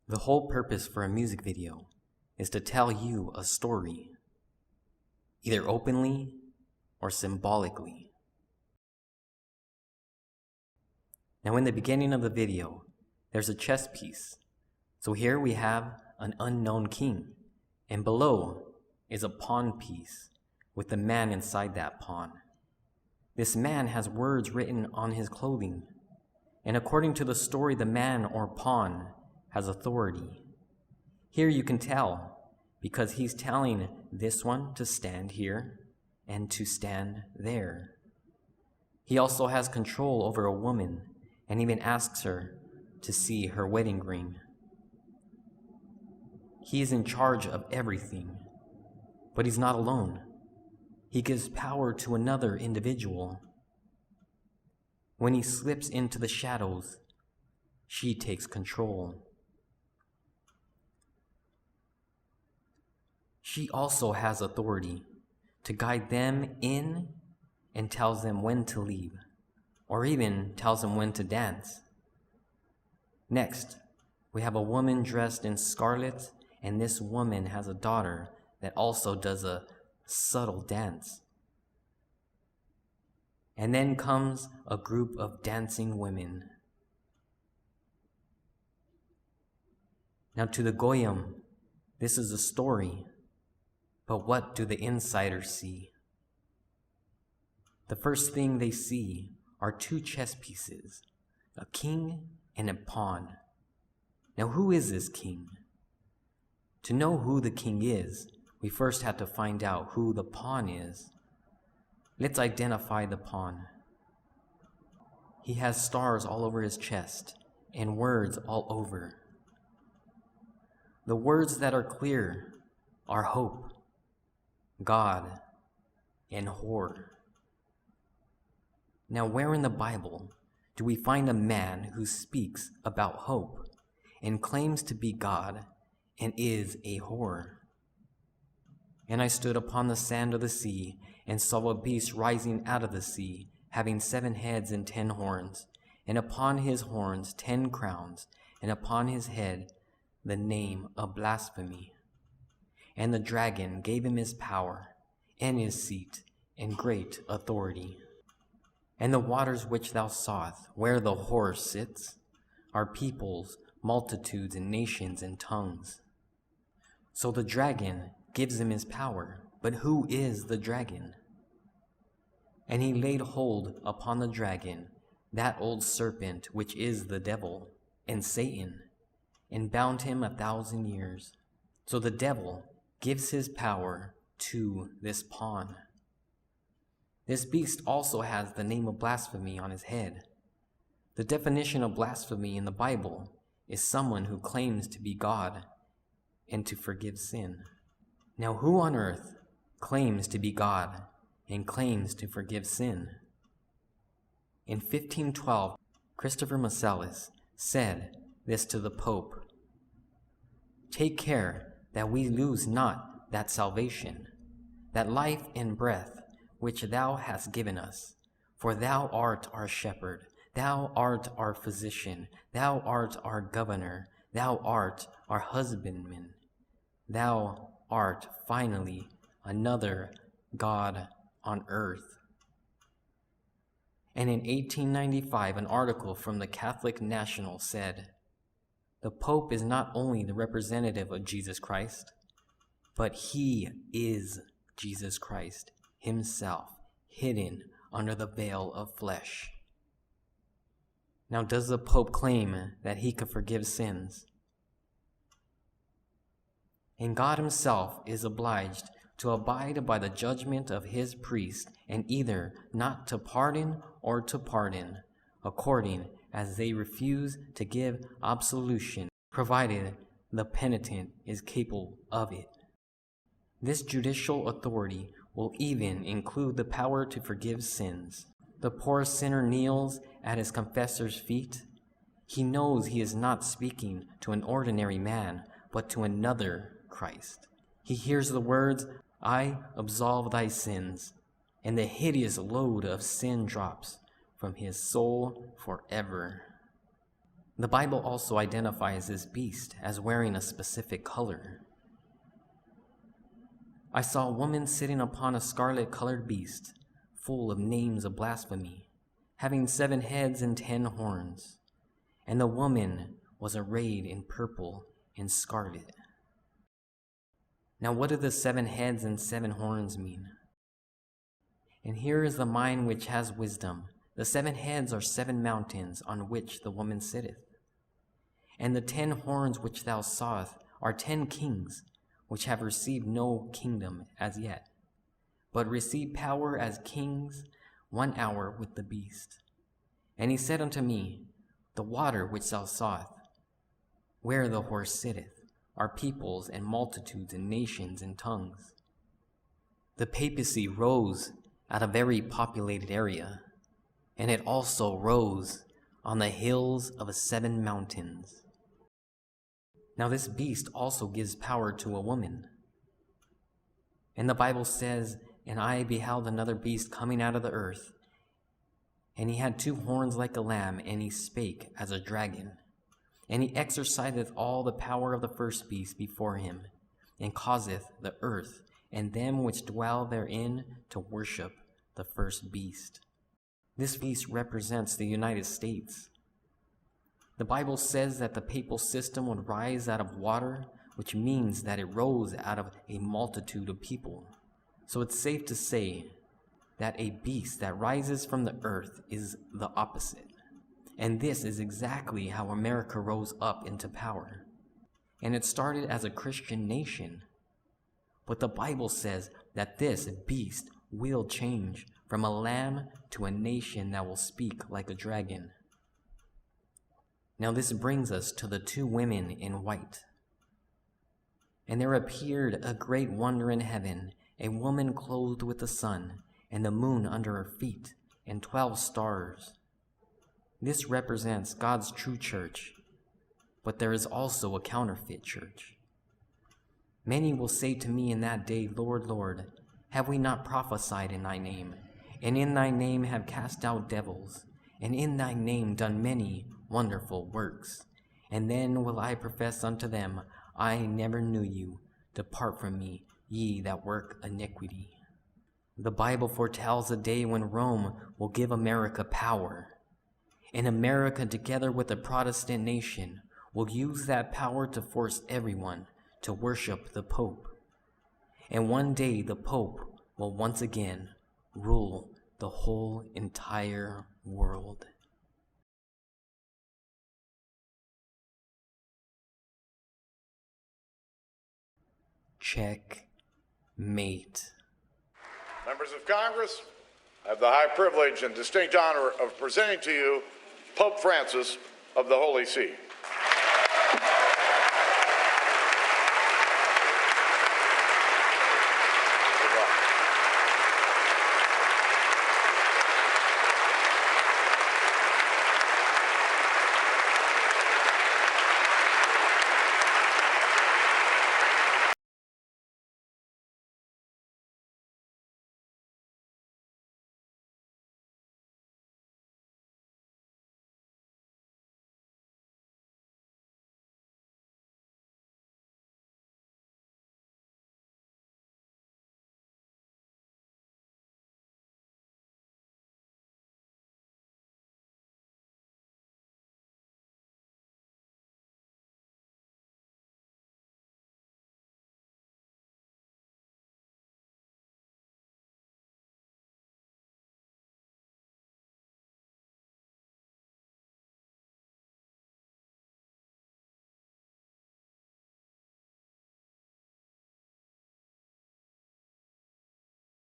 The whole purpose for a music video is to tell you a story, either openly or symbolically. Now in the beginning of the video, there's a chess piece. So here we have an unknown king, and below is a pawn piece with the man inside that pawn. This man has words written on his clothing, and according to the story, the man or pawn has authority. Here you can tell, because he's telling this one to stand here and to stand there. He also has control over a woman and even asks her to see her wedding ring. He is in charge of everything, but he's not alone. He gives power to another individual. When he slips into the shadows, she takes control. She also has authority to guide them in and tells them when to leave, or even tells them when to dance. Next, we have a woman dressed in scarlet, and this woman has a daughter that also does a subtle dance. And then comes a group of dancing women. Now to the Goyim, this is a story, but what do the insiders see? The first thing they see are two chess pieces, a king and a pawn. Now who is this king? To know who the king is, we first have to find out who the pawn is. Let's identify the pawn. He has stars all over his chest and words all over. The words that are clear are hope, God, and horror. Now, where in the Bible do we find a man who speaks about hope and claims to be God and is a horror? And I stood upon the sand of the sea and saw a beast rising out of the sea, having 7 heads and 10 horns, and upon his horns 10 crowns, and upon his head the name of blasphemy. And the dragon gave him his power, and his seat, and great authority. And the waters which thou sawest, where the horse sits, are peoples, multitudes, and nations, and tongues. So the dragon gives him his power, but who is the dragon? And he laid hold upon the dragon, that old serpent which is the devil, and Satan, and bound him 1,000 years. So the devil gives his power to this pawn. This beast also has the name of blasphemy on his head. The definition of blasphemy in the Bible is someone who claims to be God and to forgive sin. Now who on earth claims to be God and claims to forgive sin? In 1512, Christopher Marcellus said this to the Pope: "Take care that we lose not that salvation, that life and breath which thou hast given us. For thou art our shepherd, thou art our physician, thou art our governor, thou art our husbandman, thou art finally another God on earth." And in 1895, an article from the Catholic National said, "The Pope is not only the representative of Jesus Christ, but he is Jesus Christ himself, hidden under the veil of flesh." Now, does the Pope claim that he could forgive sins? And God himself is obliged to abide by the judgment of his priest, and either not to pardon or to pardon, according as they refuse to give absolution, provided the penitent is capable of it. This judicial authority will even include the power to forgive sins. The poor sinner kneels at his confessor's feet. He knows he is not speaking to an ordinary man, but to another Christ. He hears the words, "I absolve thy sins," and the hideous load of sin drops from his soul forever. The Bible also identifies this beast as wearing a specific color. I saw a woman sitting upon a scarlet-colored beast, full of names of blasphemy, having 7 heads and 10 horns, and the woman was arrayed in purple and scarlet. Now what do the 7 heads and 7 horns mean? And here is the mind which has wisdom. The 7 heads are 7 mountains on which the woman sitteth. And the 10 horns which thou sawest are 10 kings, which have received no kingdom as yet, but receive power as kings 1 hour with the beast. And he said unto me, The water which thou sawest, where the horse sitteth, are peoples and multitudes and nations and tongues. The papacy rose at a very populated area, and it also rose on the hills of 7 mountains. Now this beast also gives power to a woman. And the Bible says, And I beheld another beast coming out of the earth, and he had 2 horns like a lamb, and he spake as a dragon. And he exerciseth all the power of the first beast before him, and causeth the earth and them which dwell therein to worship the first beast. This beast represents the United States. The Bible says that the papal system would rise out of water, which means that it rose out of a multitude of people. So it's safe to say that a beast that rises from the earth is the opposite. And this is exactly how America rose up into power. And it started as a Christian nation. But the Bible says that this beast will change from a lamb to a nation that will speak like a dragon. Now this brings us to the 2 women in white. And there appeared a great wonder in heaven, a woman clothed with the sun, and the moon under her feet, and 12 stars. This represents God's true church, but there is also a counterfeit church. Many will say to me in that day, Lord, Lord, have we not prophesied in thy name, and in thy name have cast out devils, and in thy name done many wonderful works? And then will I profess unto them, I never knew you. Depart from me, ye that work iniquity. The Bible foretells a day when Rome will give America power. And America, together with the Protestant nation, will use that power to force everyone to worship the Pope. And one day the Pope will once again rule the whole entire world. Checkmate. Members of Congress, I have the high privilege and distinct honor of presenting to you Pope Francis of the Holy See.